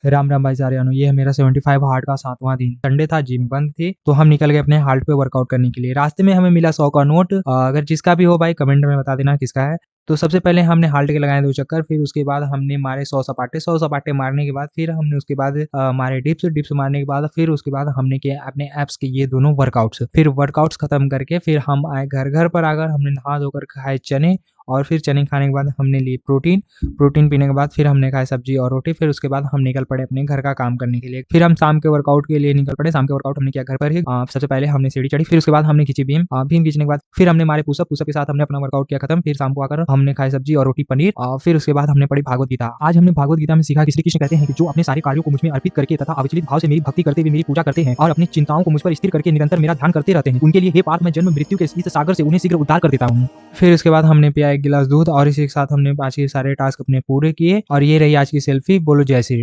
राम राम भाई सारे, ये है मेरा 75 हार्ट का 7वां दिन। संडे था, जिम बंद थी, तो हम निकल गए अपने हाल्ट पे वर्कआउट करने के लिए। रास्ते में हमें मिला 100 का नोट। अगर जिसका भी हो भाई कमेंट में बता देना किसका है। तो सबसे पहले हमने हाल्ट के लगाए 2 चक्कर, फिर उसके बाद हमने मारे 100 सपाटे मारने के बाद फिर हमने उसके बाद मारे डिप्स मारने के बाद फिर उसके बाद हमने किया अपने एप्स के ये दोनों वर्कआउट्स। फिर वर्कआउट्स खत्म करके फिर हम आए घर पर आकर हमने नहा धोकर खाए चने, और फिर चने खाने के बाद हमने ली प्रोटीन पीने के बाद फिर हमने खाए सब्जी और रोटी। फिर उसके बाद हम निकल पड़े अपने घर का काम करने के लिए। फिर हम शाम के वर्कआउट के लिए निकल पड़े। शाम के वर्कआउट हमने किया घर पर ही। सबसे पहले हमने सीढ़ी चढ़ी, फिर उसके बाद हमने खींची भीम खींचने के बाद फिर हमने मारे पुशअप के साथ हमने अपना वर्कआउट किया खत्म। फिर शाम को आकर हमने खाए सब्जी और रोटी पनीर, और फिर उसके बाद हमने पढ़ी भागवत गीता। आज हमने भागवत गीता में सीखा कि श्री कृष्ण कहते हैं कि जो अपने सारे कार्यों को मुझ में अर्पित करके तथा अविचलित भाव से मेरी भक्ति करते हुए मेरी पूजा करते हैं और अपनी चिंताओं को मुझ पर स्थिर करके निरंतर मेरा ध्यान करते रहते हैं, उनके लिए हे पार्थ मैं जन्म मृत्यु के इस सागर से उन्हें शीघ्र उद्धार कर देता हूँ। फिर उसके बाद हमने पिया 1 गिलास दूध, और इसी के साथ हमने आज के सारे टास्क अपने पूरे किए। और ये रही आज की सेल्फी। बोलो जय श्री राम।